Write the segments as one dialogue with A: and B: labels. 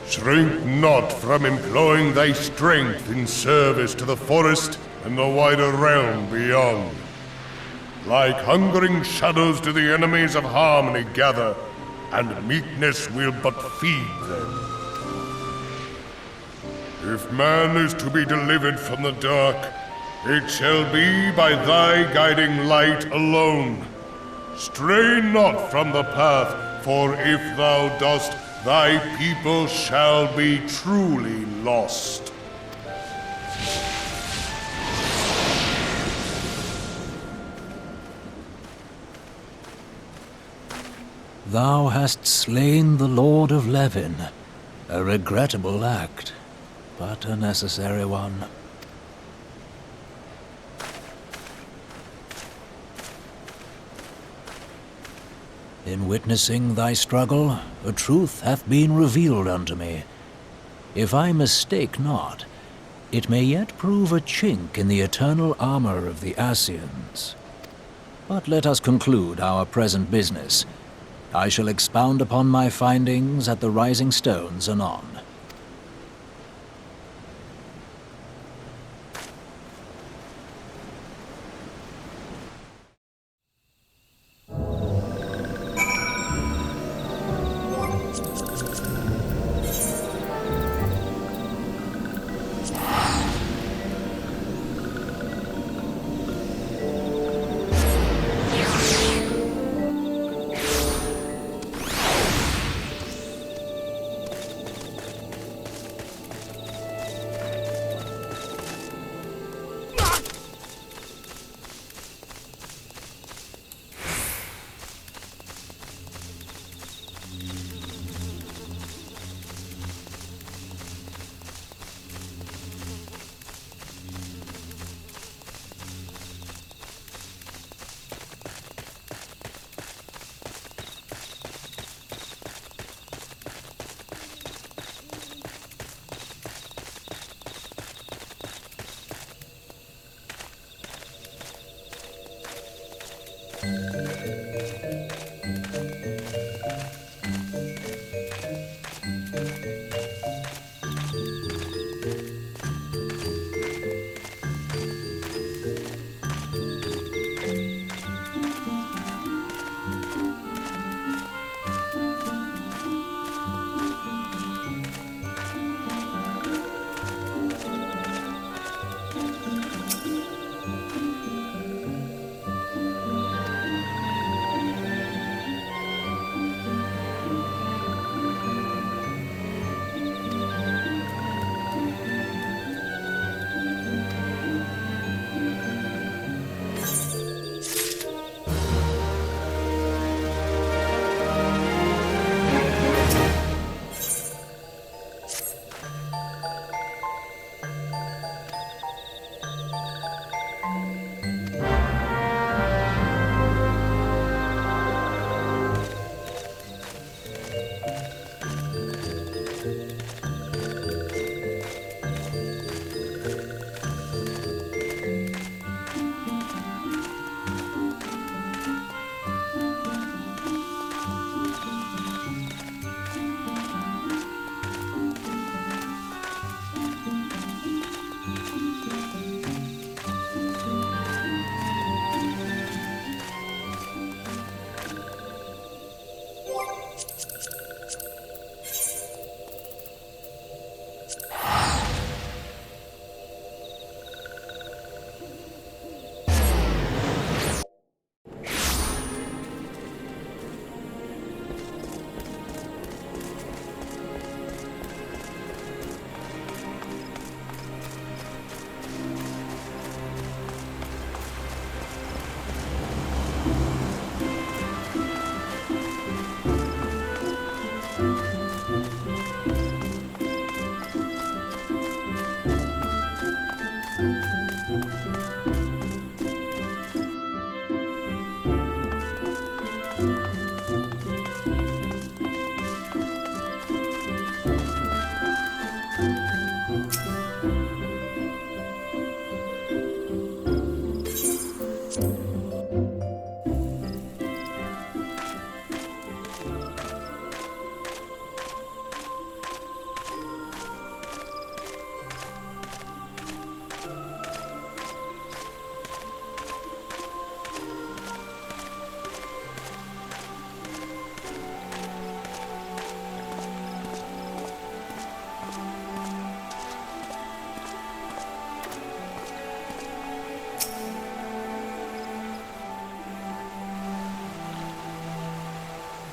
A: Shrink not from employing thy strength in service to the forest and the wider realm beyond. Like hungering shadows do the enemies of harmony gather, and meekness will but feed them. If man is to be delivered from the dark, it shall be by thy guiding light alone. Stray not from the path, for if thou dost, thy people shall be truly lost.
B: Thou hast slain the Lord of Levin. A regrettable act, but a necessary one. In witnessing thy struggle, a truth hath been revealed unto me. If I mistake not, it may yet prove a chink in the eternal armor of the Ascians. But let us conclude our present business. I shall expound upon my findings at the Rising Stones anon.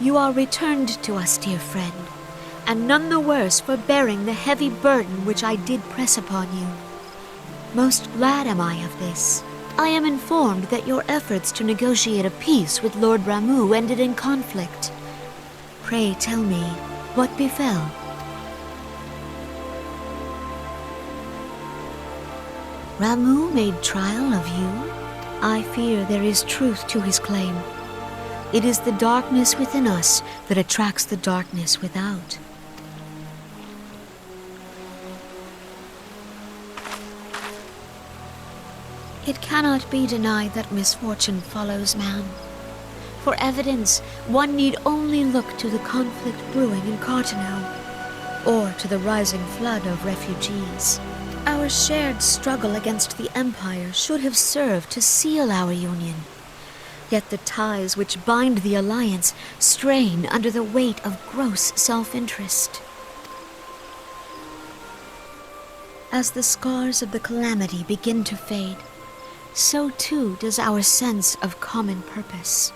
C: You are returned to us, dear friend, and none the worse for bearing the heavy burden which I did press upon you. Most glad am I of this. I am informed that your efforts to negotiate a peace with Lord Ramuh ended in conflict. Pray tell me, what befell? Ramuh made trial of you? I fear there is truth to his claim. It is the darkness within us that attracts the darkness without. It cannot be denied that misfortune follows man. For evidence, one need only look to the conflict brewing in Carteneau, or to the rising flood of refugees. Our shared struggle against the Empire should have served to seal our union. Yet the ties which bind the alliance strain under the weight of gross self-interest. As the scars of the calamity begin to fade, so too does our sense of common purpose.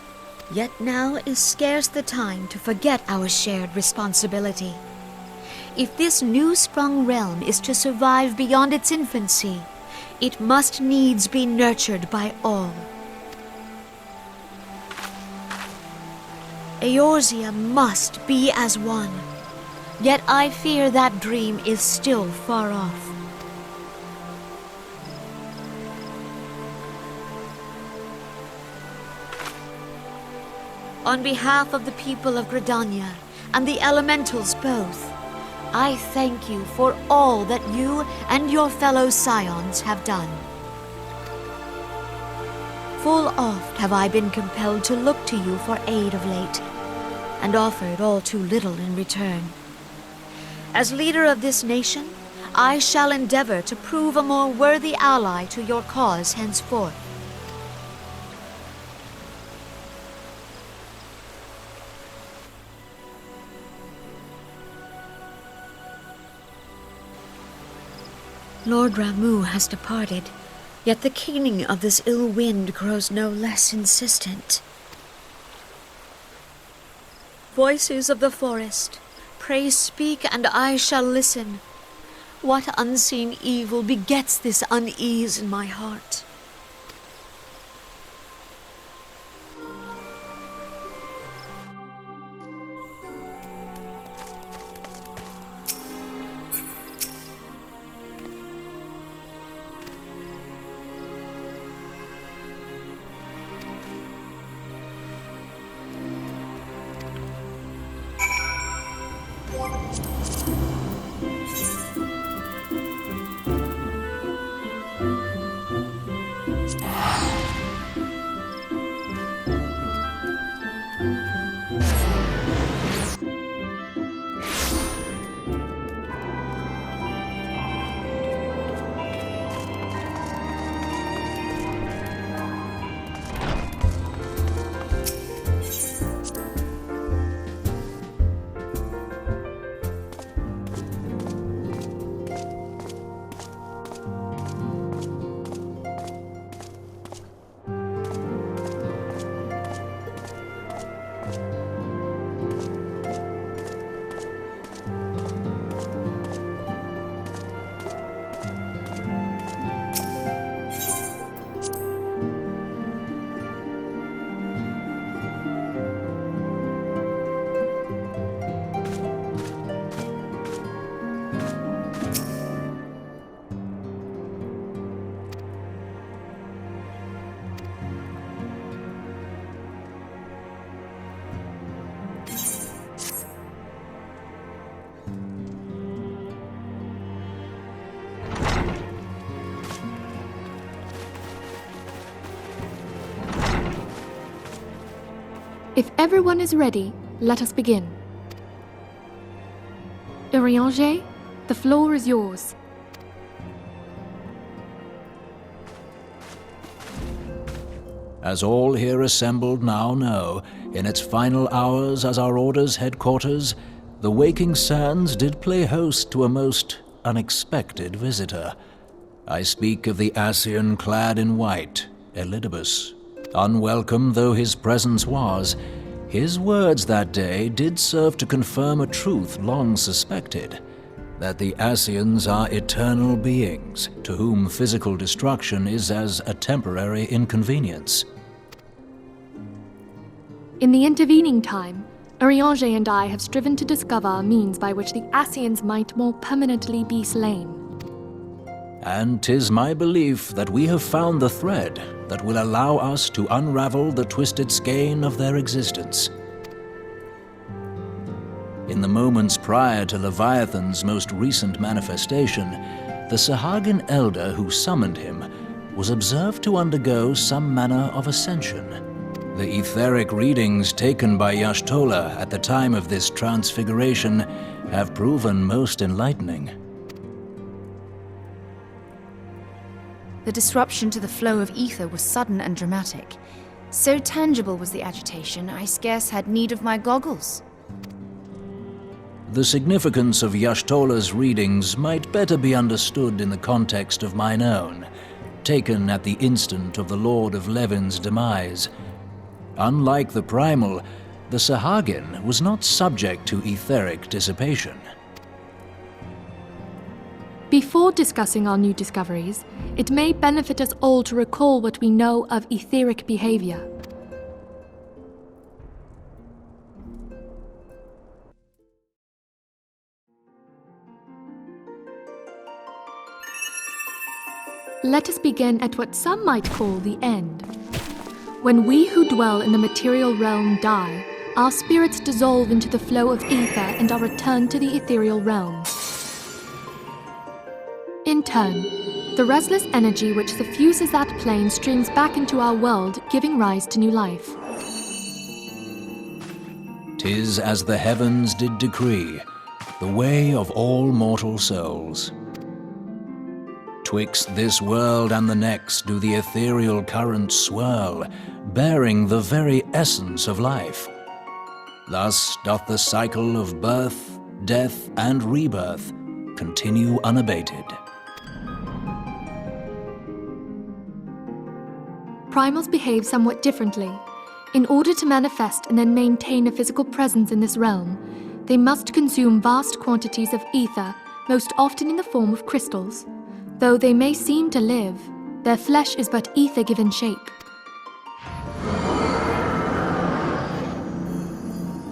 C: Yet now is scarce the time to forget our shared responsibility. If this new-sprung realm is to survive beyond its infancy, it must needs be nurtured by all. Eorzea must be as one, yet I fear that dream is still far off. On behalf of the people of Gridania and the elementals both, I thank you for all that you and your fellow scions have done. Full oft have I been compelled to look to you for aid of late, and offered all too little in return. As leader of this nation, I shall endeavor to prove a more worthy ally to your cause henceforth. Lord Ramuh has departed, yet the keening of this ill wind grows no less insistent. Voices of the forest, pray speak and I shall listen. What unseen evil begets this unease in my heart?
D: If everyone is ready, let us begin. Eorzea, the floor is yours.
B: As all here assembled now know, in its final hours as our Order's headquarters, the waking sands did play host to a most unexpected visitor. I speak of the Ascian clad in white, Elidibus. Unwelcome though his presence was, His words that day did serve to confirm a truth long suspected, that the Ascians are eternal beings, to whom physical destruction is as a temporary inconvenience.
D: In the intervening time, Eorzea and I have striven to discover a means by which the Ascians might more permanently be slain.
B: And 'tis my belief that we have found the thread that will allow us to unravel the twisted skein of their existence. In the moments prior to Leviathan's most recent manifestation, the Sahagin elder who summoned him was observed to undergo some manner of ascension. The etheric readings taken by Y'shtola at the time of this transfiguration have proven most enlightening.
E: The disruption to the flow of ether was sudden and dramatic. So tangible was the agitation, I scarce had need of my goggles.
B: The significance of Y'shtola's readings might better be understood in the context of mine own, taken at the instant of the Lord of Levin's demise. Unlike the primal, the Sahagin was not subject to etheric dissipation.
D: Before discussing our new discoveries, it may benefit us all to recall what we know of etheric behavior. Let us begin at what some might call the end. When we who dwell in the material realm die, our spirits dissolve into the flow of ether and are returned to the ethereal realm. In turn, the restless energy which suffuses that plane streams back into our world, giving rise to new life.
B: 'Tis as the heavens did decree, the way of all mortal souls. Twixt this world and the next do the ethereal currents swirl, bearing the very essence of life. Thus doth the cycle of birth, death, and rebirth continue unabated.
D: Primals behave somewhat differently. In order to manifest and then maintain a physical presence in this realm, they must consume vast quantities of ether, most often in the form of crystals. Though they may seem to live, their flesh is but ether given shape.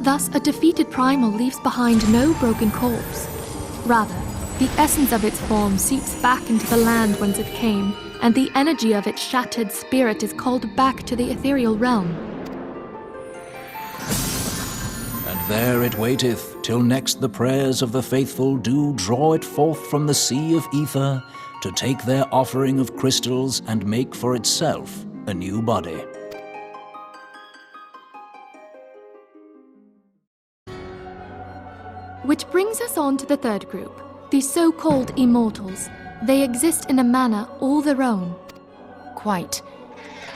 D: Thus, a defeated primal leaves behind no broken corpse. Rather, the essence of its form seeps back into the land whence it came, and the energy of its shattered spirit is called back to the ethereal realm.
B: And there it waiteth, till next the prayers of the faithful do draw it forth from the sea of ether, to take their offering of crystals and make for itself a new body.
D: Which brings us on to the third group, the so-called immortals. They exist in a manner all their own.
E: Quite.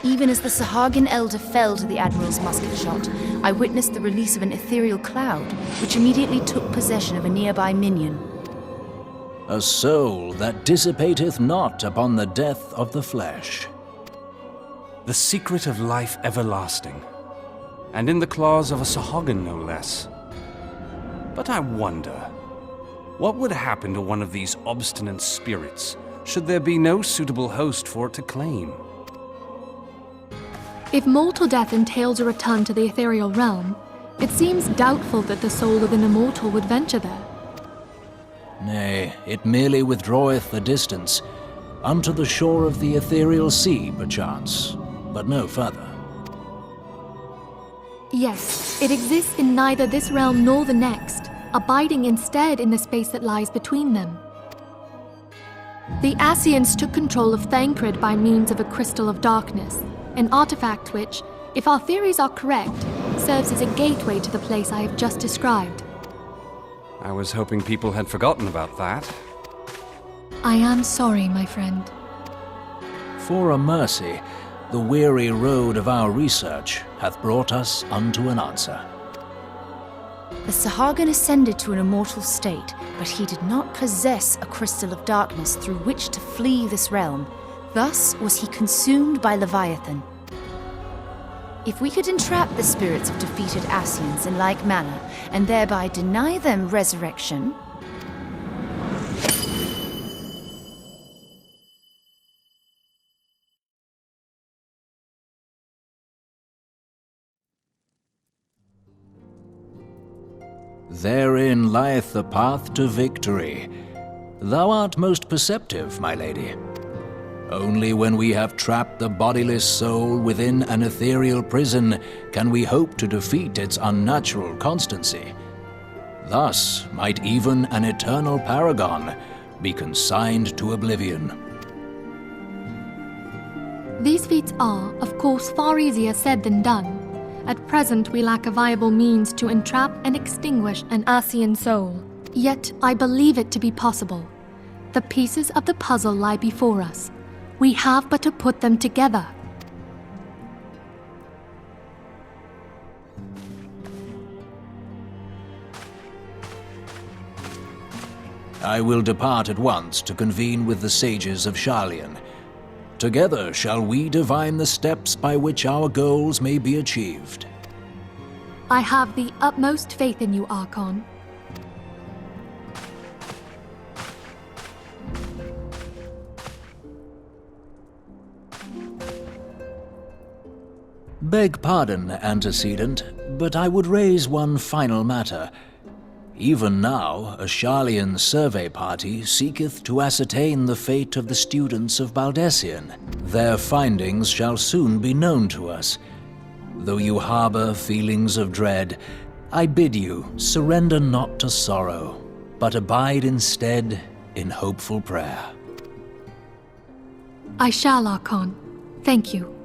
E: Even as the Sahagin elder fell to the Admiral's musket shot, I witnessed the release of an ethereal cloud, which immediately took possession of a nearby minion.
B: A soul that dissipateth not upon the death of the flesh.
F: The secret of life everlasting, and in the claws of a Sahagin no less. But I wonder, what would happen to one of these obstinate spirits, should there be no suitable host for it to claim?
D: If mortal death entails a return to the ethereal realm, it seems doubtful that the soul of an immortal would venture there.
B: Nay, it merely withdraweth the distance, unto the shore of the ethereal sea, perchance, but no further.
D: Yes, it exists in neither this realm nor the next, abiding instead in the space that lies between them. The Ascians took control of Thancred by means of a crystal of darkness, an artifact which, if our theories are correct, serves as a gateway to the place I have just described.
F: I was hoping people had forgotten about that.
D: I am sorry, my friend.
B: For a mercy, the weary road of our research hath brought us unto an answer.
E: The Sahagin ascended to an immortal state, but he did not possess a crystal of darkness through which to flee this realm. Thus was he consumed by Leviathan. If we could entrap the spirits of defeated Ascians in like manner, and thereby deny them resurrection...
B: Therein lieth the path to victory. Thou art most perceptive, my lady. Only when we have trapped the bodiless soul within an ethereal prison can we hope to defeat its unnatural constancy. Thus might even an eternal paragon be consigned to oblivion.
D: These feats are, of course, far easier said than done. At present, we lack a viable means to entrap and extinguish an Ascian soul. Yet, I believe it to be possible. The pieces of the puzzle lie before us. We have but to put them together.
B: I will depart at once to convene with the sages of Sharlayan. Together shall we divine the steps by which our goals may be achieved.
D: I have the utmost faith in you, Archon.
B: Beg pardon, antecedent, but I would raise one final matter. Even now, a Sharlayan survey party seeketh to ascertain the fate of the students of Baldessian. Their findings shall soon be known to us. Though you harbor feelings of dread, I bid you surrender not to sorrow, but abide instead in hopeful prayer.
D: I shall, Archon. Thank you.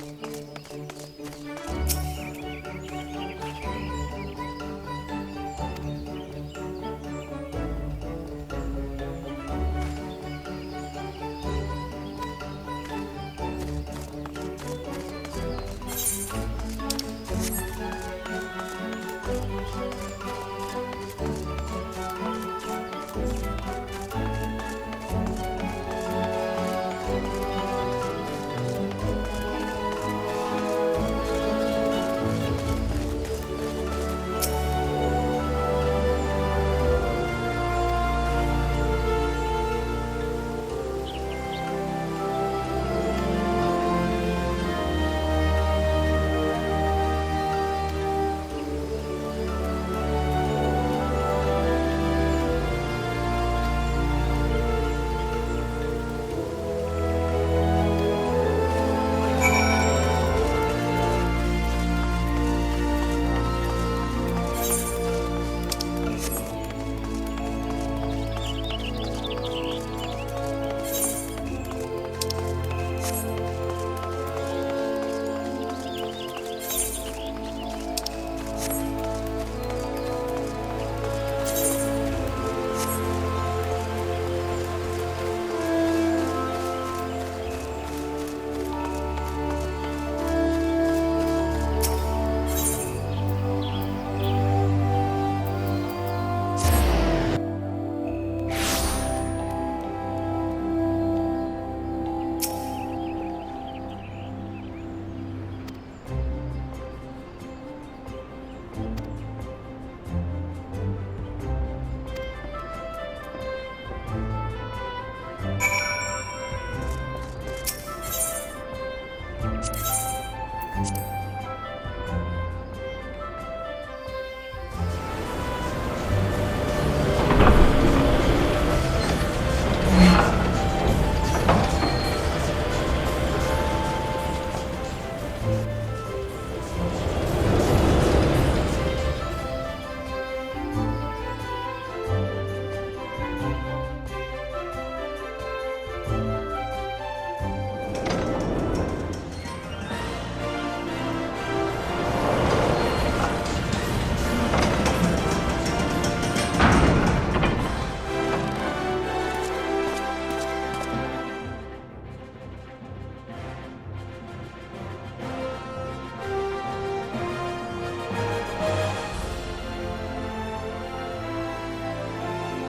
C: you